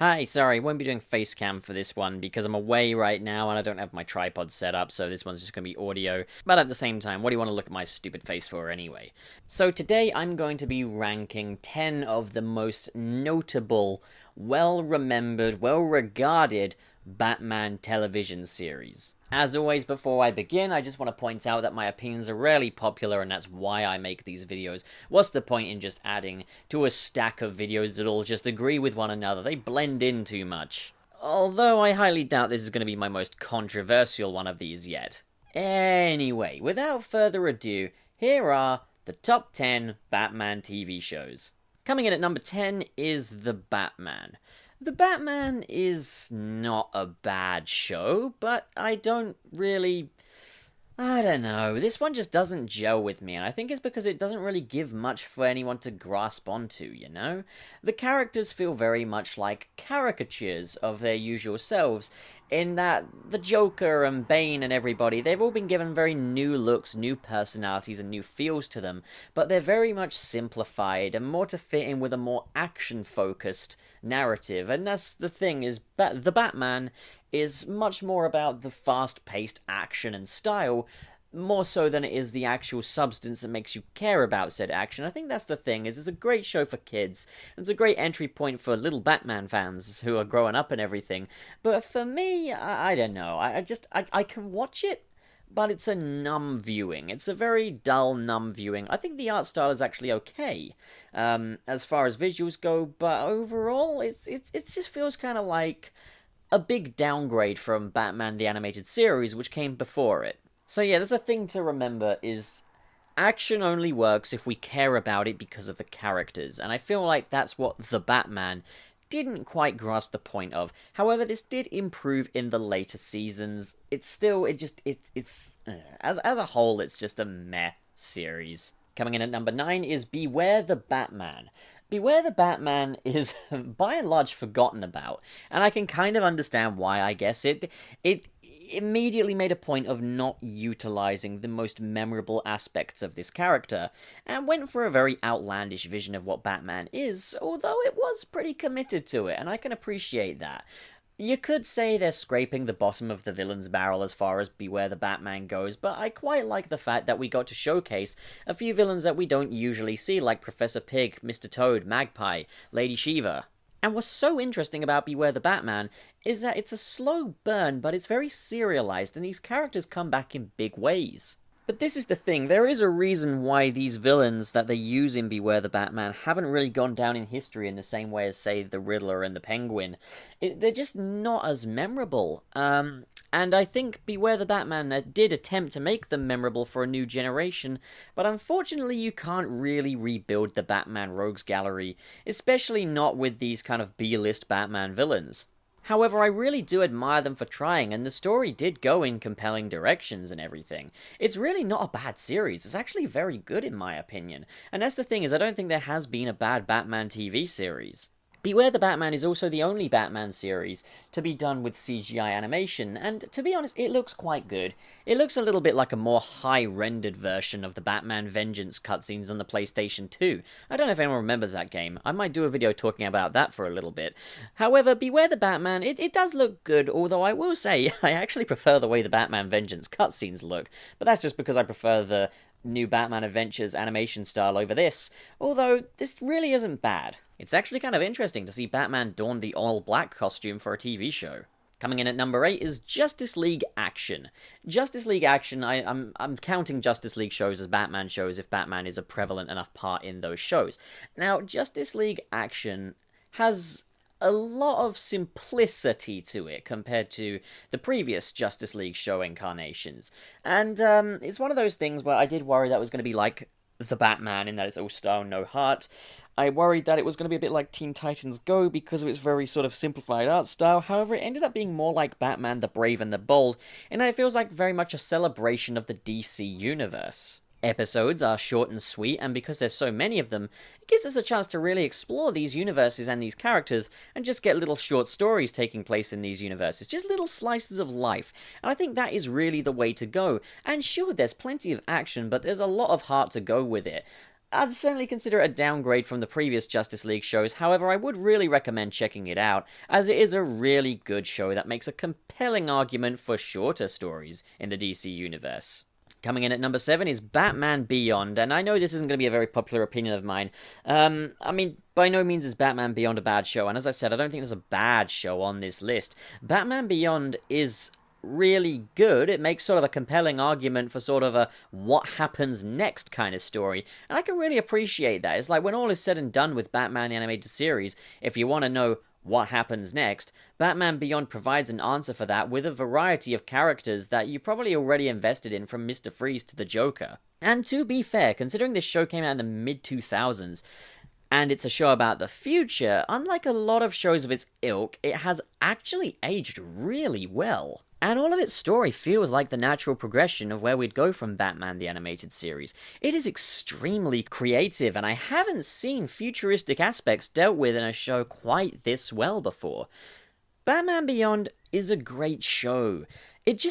Hi, sorry, won't be doing face cam for this one because I'm away right now and I don't have my tripod set up, so this one's just going to be audio. But at the same time, what do you want to look at my stupid face for anyway? So today I'm going to be ranking 10 of the most notable, well-remembered, well-regarded Batman television series. As always, before I begin, I just want to point out that my opinions are rarely popular, and that's why I make these videos. What's the point in just adding to a stack of videos that all just agree with one another? They blend in too much. Although I highly doubt this is going to be my most controversial one of these yet. Anyway, without further ado, here are the top 10 Batman TV shows. Coming in at number 10 is The Batman. The Batman is not a bad show, but I don't know, this one just doesn't gel with me, and I think it's because it doesn't really give much for anyone to grasp onto, you know? The characters feel very much like caricatures of their usual selves, in that the Joker and Bane and everybody, they've all been given very new looks, new personalities, and new feels to them, but they're very much simplified and more to fit in with a more action-focused narrative, and that's the thing, is the Batman is much more about the fast-paced action and style, more so than it is the actual substance that makes you care about said action. I think that's the thing, is it's a great show for kids. It's a great entry point for little Batman fans who are growing up and everything. But for me, I don't know. I can watch it, but it's a numb viewing. It's a very dull, numb viewing. I think the art style is actually okay, as far as visuals go, but overall, it just feels kind of like a big downgrade from Batman the Animated Series, which came before it. So yeah, there's a thing to remember, is action only works if we care about it because of the characters, and I feel like that's what The Batman didn't quite grasp the point of. However, this did improve in the later seasons. It's still, as a whole, it's just a meh series. Coming in at number 9 is Beware the Batman. Beware the Batman is, by and large, forgotten about, and I can kind of understand why, I guess. It immediately made a point of not utilizing the most memorable aspects of this character, and went for a very outlandish vision of what Batman is, although it was pretty committed to it, and I can appreciate that. You could say they're scraping the bottom of the villain's barrel as far as Beware the Batman goes, but I quite like the fact that we got to showcase a few villains that we don't usually see, like Professor Pig, Mr. Toad, Magpie, Lady Shiva. And what's so interesting about Beware the Batman is that it's a slow burn, but it's very serialized, and these characters come back in big ways. But this is the thing, there is a reason why these villains that they use in Beware the Batman haven't really gone down in history in the same way as, say, the Riddler and the Penguin. They're just not as memorable. And I think Beware the Batman did attempt to make them memorable for a new generation, but unfortunately you can't really rebuild the Batman Rogues Gallery, especially not with these kind of B-list Batman villains. However, I really do admire them for trying, and the story did go in compelling directions and everything. It's really not a bad series, it's actually very good in my opinion, and that's the thing, is I don't think there has been a bad Batman TV series. Beware the Batman is also the only Batman series to be done with CGI animation, and to be honest, it looks quite good. It looks a little bit like a more high-rendered version of the Batman Vengeance cutscenes on the PlayStation 2. I don't know if anyone remembers that game. I might do a video talking about that for a little bit. However, Beware the Batman, it does look good, although I will say, I actually prefer the way the Batman Vengeance cutscenes look, but that's just because I prefer the new Batman Adventures animation style over this, although this really isn't bad. It's actually kind of interesting to see Batman don the all-black costume for a TV show. Coming in at number 8 is Justice League Action. Justice League Action, I'm counting Justice League shows as Batman shows if Batman is a prevalent enough part in those shows. Now, Justice League Action has a lot of simplicity to it compared to the previous Justice League show incarnations. And it's one of those things where I did worry that it was going to be like the Batman in that it's all style, no heart. I worried that it was going to be a bit like Teen Titans Go because of its very sort of simplified art style. However, it ended up being more like Batman the Brave and the Bold, in that it feels like very much a celebration of the DC universe. Episodes are short and sweet, and because there's so many of them, it gives us a chance to really explore these universes and these characters, and just get little short stories taking place in these universes, just little slices of life, and I think that is really the way to go. And sure, there's plenty of action, but there's a lot of heart to go with it. I'd certainly consider it a downgrade from the previous Justice League shows. However, I would really recommend checking it out, as it is a really good show that makes a compelling argument for shorter stories in the DC universe. Coming in at number 7 is Batman Beyond, and I know this isn't going to be a very popular opinion of mine. I mean, by no means is Batman Beyond a bad show, and as I said, I don't think there's a bad show on this list. Batman Beyond is really good. It makes sort of a compelling argument for sort of a what happens next kind of story, and I can really appreciate that. It's like when all is said and done with Batman the Animated Series, if you want to know what happens next, Batman Beyond provides an answer for that with a variety of characters that you probably already invested in, from Mr. Freeze to the Joker. And to be fair, considering this show came out in the mid-2000s, and it's a show about the future, unlike a lot of shows of its ilk, it has actually aged really well. And all of its story feels like the natural progression of where we'd go from Batman the Animated Series. It is extremely creative, and I haven't seen futuristic aspects dealt with in a show quite this well before. Batman Beyond is a great show. It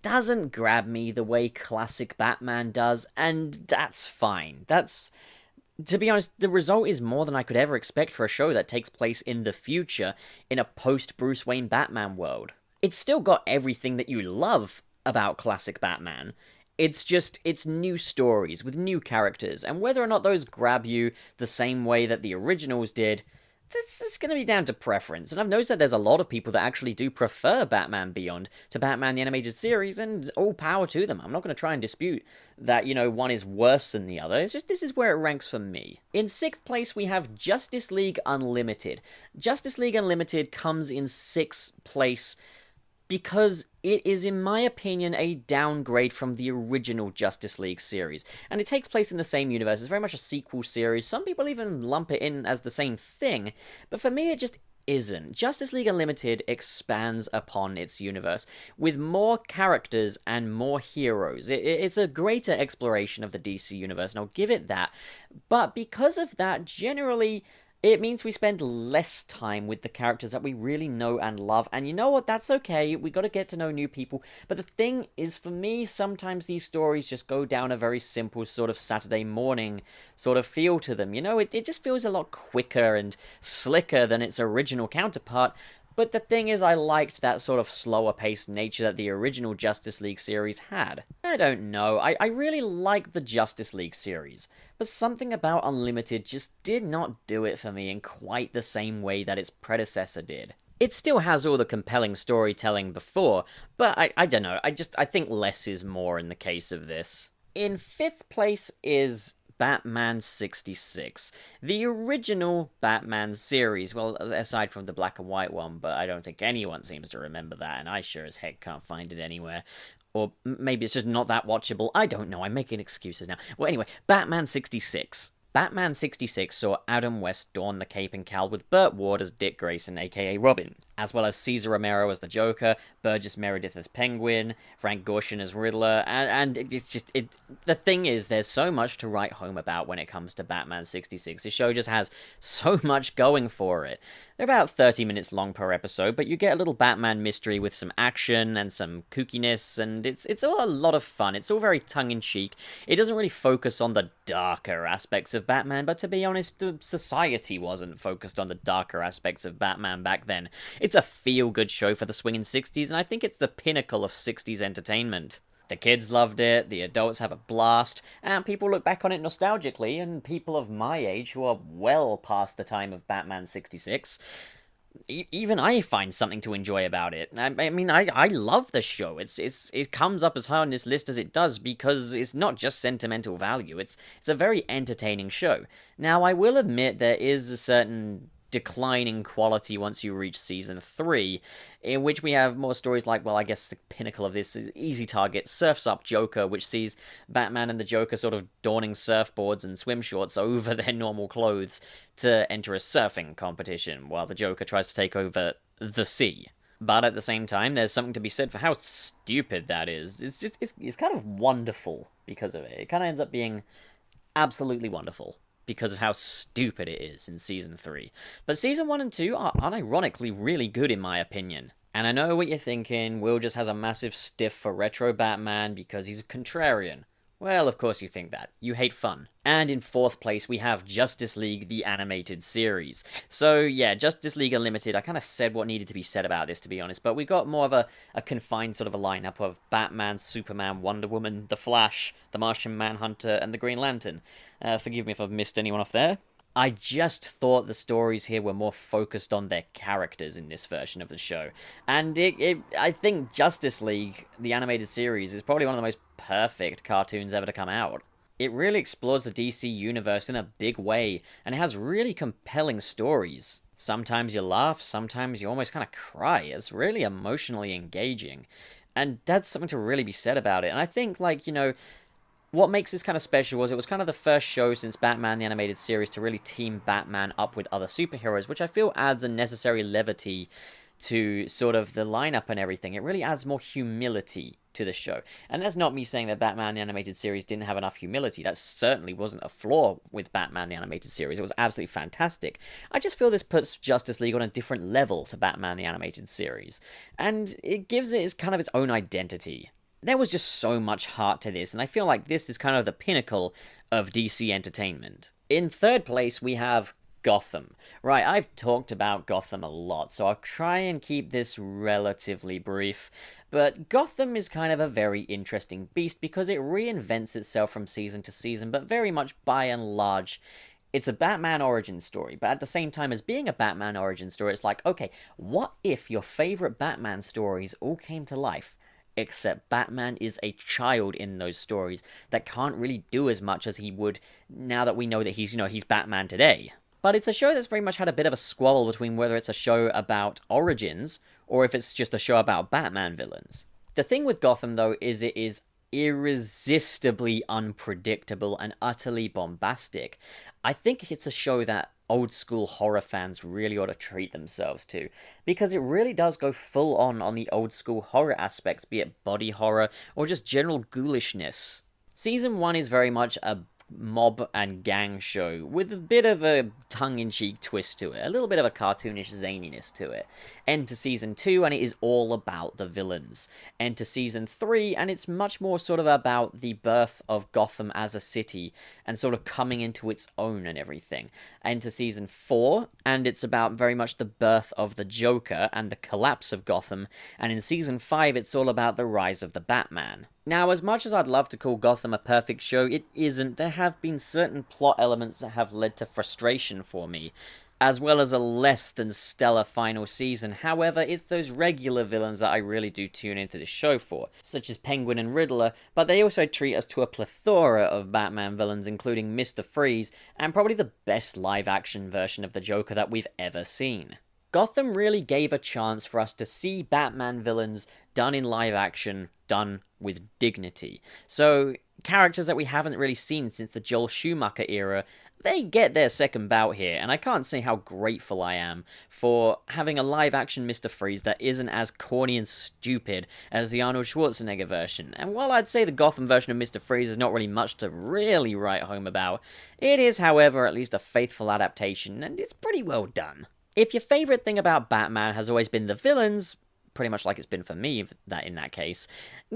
doesn't grab me the way classic Batman does, and that's fine. To be honest, the result is more than I could ever expect for a show that takes place in the future, in a post-Bruce Wayne Batman world. It's still got everything that you love about classic Batman. It's new stories with new characters, and whether or not those grab you the same way that the originals did, this is going to be down to preference. And I've noticed that there's a lot of people that actually do prefer Batman Beyond to Batman the Animated Series, and all power to them. I'm not going to try and dispute that, one is worse than the other. It's just this is where it ranks for me. In 6th place, we have Justice League Unlimited. Justice League Unlimited comes in 6th place because it is, in my opinion, a downgrade from the original Justice League series. And it takes place in the same universe. It's very much a sequel series. Some people even lump it in as the same thing, but for me it just isn't. Justice League Unlimited expands upon its universe with more characters and more heroes. It's a greater exploration of the DC universe, and I'll give it that. But because of that, generally, it means we spend less time with the characters that we really know and love, and you know what, that's okay, we gotta get to know new people, but the thing is, for me, sometimes these stories just go down a very simple sort of Saturday morning sort of feel to them, it just feels a lot quicker and slicker than its original counterpart. But the thing is, I liked that sort of slower-paced nature that the original Justice League series had. I don't know, I really like the Justice League series, but something about Unlimited just did not do it for me in quite the same way that its predecessor did. It still has all the compelling storytelling before, but I don't know, I think less is more in the case of this. In 5th place is Batman 66, the original Batman series, well, aside from the black and white one, but I don't think anyone seems to remember that, and I sure as heck can't find it anywhere. Or maybe it's just not that watchable, I don't know, I'm making excuses now. Well, anyway, Batman 66. Batman 66 saw Adam West don the cape and cowl with Burt Ward as Dick Grayson, aka Robin, as well as Cesar Romero as the Joker, Burgess Meredith as Penguin, Frank Gorshin as Riddler, and the thing is, there's so much to write home about when it comes to Batman 66. This show just has so much going for it. They're about 30 minutes long per episode, but you get a little Batman mystery with some action and some kookiness, and it's all a lot of fun. It's all very tongue-in-cheek. It doesn't really focus on the darker aspects of Batman, but to be honest, the society wasn't focused on the darker aspects of Batman back then. It's a feel-good show for the swinging 60s, and I think it's the pinnacle of 60s entertainment. The kids loved it, the adults have a blast, and people look back on it nostalgically, and people of my age who are well past the time of Batman 66, even I find something to enjoy about it. I mean, I love the show. It comes up as high on this list as it does because it's not just sentimental value. It's a very entertaining show. Now, I will admit there is a certain declining quality once you reach season 3, in which we have more stories like, well, I guess the pinnacle of this is Easy Target, Surf's Up Joker, which sees Batman and the Joker sort of donning surfboards and swim shorts over their normal clothes to enter a surfing competition, while the Joker tries to take over the sea. But at the same time, there's something to be said for how stupid that is. It's kind of wonderful because of it. It kind of ends up being absolutely wonderful because of how stupid it is in Season 3. But Season 1 and 2 are unironically really good in my opinion. And I know what you're thinking, Will just has a massive stiff for retro Batman because he's a contrarian. Well, of course you think that. You hate fun. And in fourth place, we have Justice League, the animated series. So, yeah, Justice League Unlimited, I kind of said what needed to be said about this, to be honest, but we got more of a confined sort of a lineup of Batman, Superman, Wonder Woman, The Flash, The Martian Manhunter, and the Green Lantern. Forgive me if I've missed anyone off there. I just thought the stories here were more focused on their characters in this version of the show. And I think Justice League, the animated series, is probably one of the most perfect cartoons ever to come out. It really explores the DC universe in a big way, and it has really compelling stories. Sometimes you laugh, sometimes you almost kind of cry. It's really emotionally engaging. And that's something to really be said about it. And I think, what makes this kind of special was it was kind of the first show since Batman the Animated Series to really team Batman up with other superheroes, which I feel adds a necessary levity to sort of the lineup and everything. It really adds more humility to the show. And that's not me saying that Batman the Animated Series didn't have enough humility. That certainly wasn't a flaw with Batman the Animated Series. It was absolutely fantastic. I just feel this puts Justice League on a different level to Batman the Animated Series. And it gives it kind of its own identity. There was just so much heart to this, and I feel like this is kind of the pinnacle of DC entertainment. In third place, we have Gotham. Right, I've talked about Gotham a lot, so I'll try and keep this relatively brief. But Gotham is kind of a very interesting beast because it reinvents itself from season to season, but very much by and large, it's a Batman origin story, but at the same time as being a Batman origin story, it's like, okay, what if your favorite Batman stories all came to life? Except Batman is a child in those stories that can't really do as much as he would now that we know that he's Batman today. But it's a show that's very much had a bit of a squabble between whether it's a show about origins or if it's just a show about Batman villains. The thing with Gotham, though, is it is irresistibly unpredictable and utterly bombastic. I think it's a show that old school horror fans really ought to treat themselves to, because it really does go full on the old school horror aspects, be it body horror or just general ghoulishness. Season 1 is very much a mob and gang show with a bit of a tongue-in-cheek twist to it, a little bit of a cartoonish zaniness to it. Enter season 2 and it is all about the villains. Enter season 3 and it's much more sort of about the birth of Gotham as a city and sort of coming into its own and everything. Enter season 4 and it's about very much the birth of the Joker and the collapse of Gotham, and in season 5 it's all about the rise of the Batman. Now, as much as I'd love to call Gotham a perfect show, it isn't. There have been certain plot elements that have led to frustration for me, as well as a less than stellar final season. However, it's those regular villains that I really do tune into the show for, such as Penguin and Riddler, but they also treat us to a plethora of Batman villains, including Mr. Freeze, and probably the best live-action version of the Joker that we've ever seen. Gotham really gave a chance for us to see Batman villains done in live action, done with dignity. So, characters that we haven't really seen since the Joel Schumacher era, they get their second bout here, and I can't say how grateful I am for having a live action Mr. Freeze that isn't as corny and stupid as the Arnold Schwarzenegger version. And while I'd say the Gotham version of Mr. Freeze is not really much to really write home about, it is, however, at least a faithful adaptation, and it's pretty well done. If your favourite thing about Batman has always been the villains, pretty much like it's been for me in that case,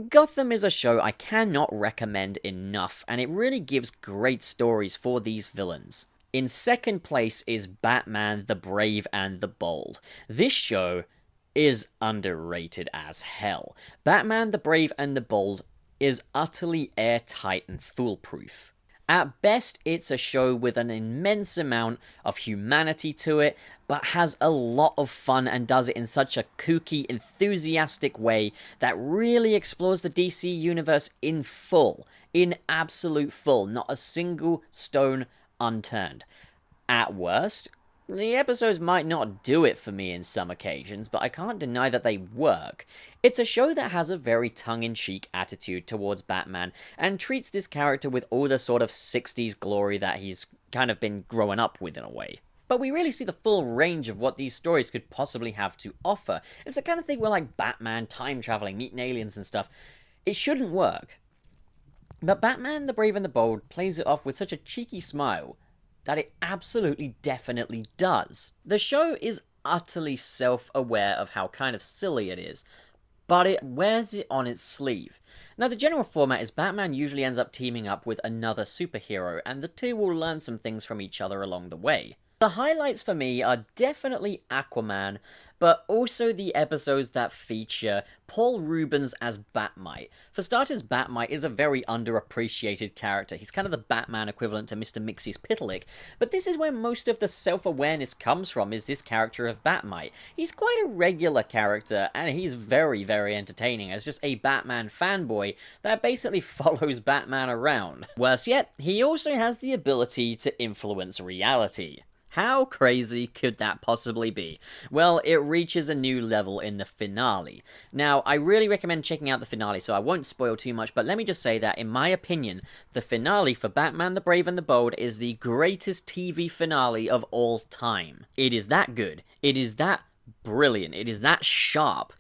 Gotham is a show I cannot recommend enough, and it really gives great stories for these villains. In second place is Batman the Brave and the Bold. This show is underrated as hell. Batman the Brave and the Bold is utterly airtight and foolproof. At best, it's a show with an immense amount of humanity to it, but has a lot of fun and does it in such a kooky, enthusiastic way that really explores the DC universe in full, in absolute full, not a single stone unturned. At worst, the episodes might not do it for me in some occasions, but I can't deny that they work. It's a show that has a very tongue-in-cheek attitude towards Batman, and treats this character with all the sort of 60s glory that he's kind of been growing up with in a way. But we really see the full range of what these stories could possibly have to offer. It's the kind of thing where, like, Batman, time traveling, meeting aliens and stuff, it shouldn't work. But Batman the Brave and the Bold plays it off with such a cheeky smile that it absolutely definitely does. The show is utterly self-aware of how kind of silly it is, but it wears it on its sleeve. Now, the general format is Batman usually ends up teaming up with another superhero, and the two will learn some things from each other along the way. The highlights for me are definitely Aquaman, but also the episodes that feature Paul Reubens as Batmite. For starters, Batmite is a very underappreciated character. He's kind of the Batman equivalent to Mr. Mxyzptlk, but this is where most of the self-awareness comes from, is this character of Batmite. He's quite a regular character, and he's very, very entertaining as just a Batman fanboy that basically follows Batman around. Worse yet, he also has the ability to influence reality. How crazy could that possibly be? Well, it reaches a new level in the finale. Now, I really recommend checking out the finale, so I won't spoil too much, but let me just say that, in my opinion, the finale for Batman the Brave and the Bold is the greatest TV finale of all time. It is that good. It is that brilliant. It is that sharp.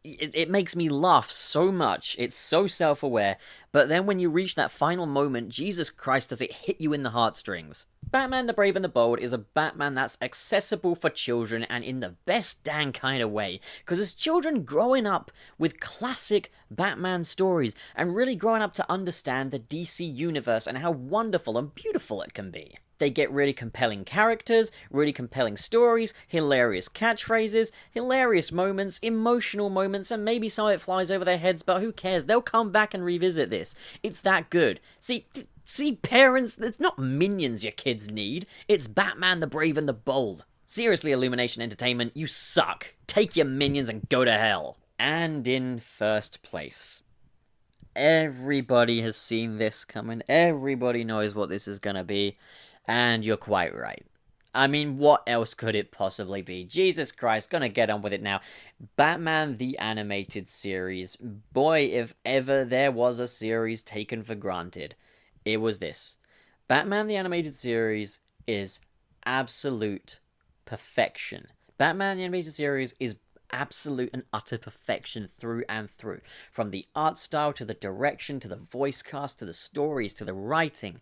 It makes me laugh so much. It's so self-aware, but then when you reach that final moment, Jesus Christ, does it hit you in the heartstrings. Batman the Brave and the Bold is a Batman that's accessible for children, and in the best dang kind of way, because as children growing up with classic Batman stories, and really growing up to understand the DC universe and how wonderful and beautiful it can be. They get really compelling characters, really compelling stories, hilarious catchphrases, hilarious moments, emotional moments, and maybe some of it flies over their heads, but who cares? They'll come back and revisit this. It's that good. See, parents, it's not Minions your kids need. It's Batman the Brave and the Bold. Seriously, Illumination Entertainment, you suck. Take your Minions and go to hell. And in first place. Everybody has seen this coming. Everybody knows what this is gonna be. And you're quite right. I mean, what else could it possibly be? Jesus Christ, gonna get on with it now. Batman the Animated Series. Boy, if ever there was a series taken for granted, it was this. Batman the Animated Series is absolute perfection. Batman the Animated Series is absolute and utter perfection through and through. From the art style, to the direction, to the voice cast, to the stories, to the writing.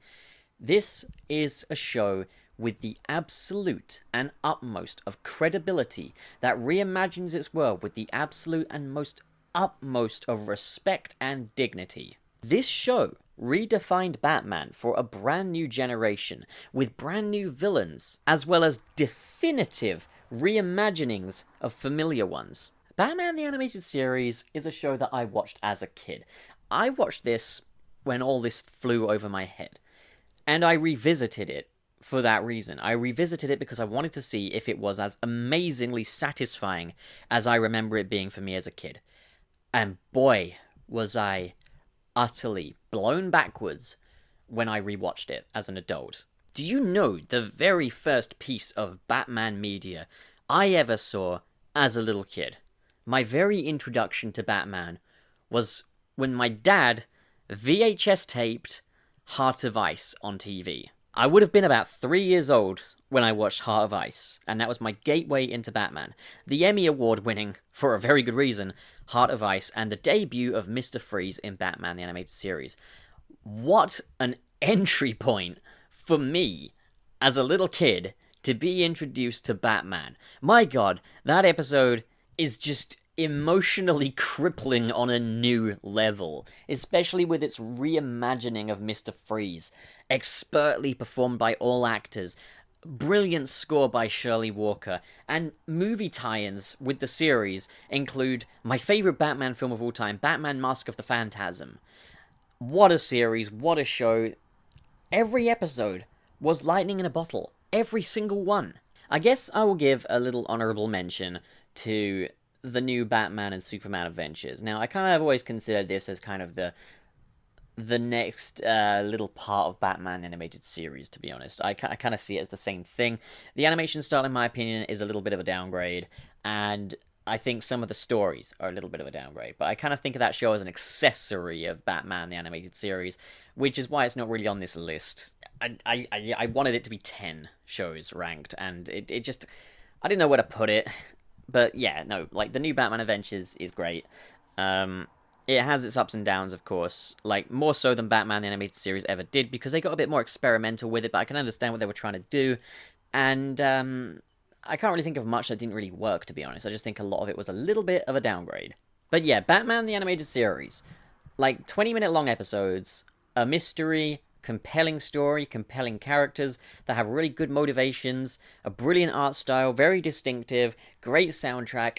This is a show with the absolute and utmost of credibility that reimagines its world with the absolute and most utmost of respect and dignity. This show redefined Batman for a brand new generation with brand new villains, as well as definitive reimaginings of familiar ones. Batman the Animated Series is a show that I watched as a kid. I watched this when all this flew over my head. And I revisited it for that reason. I revisited it because I wanted to see if it was as amazingly satisfying as I remember it being for me as a kid. And boy, was I utterly blown backwards when I rewatched it as an adult. Do you know the very first piece of Batman media I ever saw as a little kid? My very introduction to Batman was when my dad VHS taped Heart of Ice on TV. I would have been about 3 years old when I watched Heart of Ice, and that was my gateway into Batman. The Emmy Award-winning, for a very good reason, Heart of Ice, and the debut of Mr. Freeze in Batman the Animated Series. What an entry point for me, as a little kid, to be introduced to Batman. My god, that episode is just emotionally crippling on a new level, especially with its reimagining of Mr. Freeze, expertly performed by all actors, brilliant score by Shirley Walker, and movie tie-ins with the series include my favourite Batman film of all time, Batman Mask of the Phantasm. What a series, what a show. Every episode was lightning in a bottle. Every single one. I guess I will give a little honourable mention to the new Batman and Superman adventures. Now, I kind of always considered this as kind of the next little part of Batman animated series, to be honest. I kind of see it as the same thing. The animation style, in my opinion, is a little bit of a downgrade, and I think some of the stories are a little bit of a downgrade, but I kind of think of that show as an accessory of Batman the Animated Series, which is why it's not really on this list. I wanted it to be 10 shows ranked, and it just, I didn't know where to put it. But yeah, no, like, the new Batman Adventures is great. It has its ups and downs, of course, like, more so than Batman the Animated Series ever did, because they got a bit more experimental with it, but I can understand what they were trying to do, and I can't really think of much that didn't really work, to be honest. I just think a lot of it was a little bit of a downgrade. But yeah, Batman the Animated Series. Like 20-minute long episodes, a mystery, compelling story, compelling characters that have really good motivations, a brilliant art style, very distinctive, great soundtrack.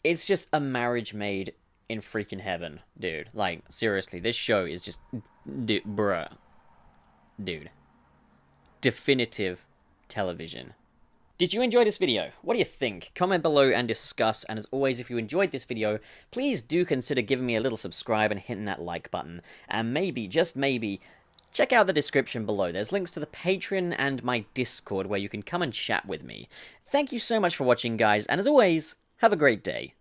It's just a marriage made in freaking heaven, dude. Like, seriously, this show is just... bruh. Dude. Definitive television. Did you enjoy this video? What do you think? Comment below and discuss, and as always, if you enjoyed this video, please do consider giving me a little subscribe and hitting that like button. And maybe, just maybe, check out the description below. There's links to the Patreon and my Discord where you can come and chat with me. Thank you so much for watching, guys, and as always, have a great day.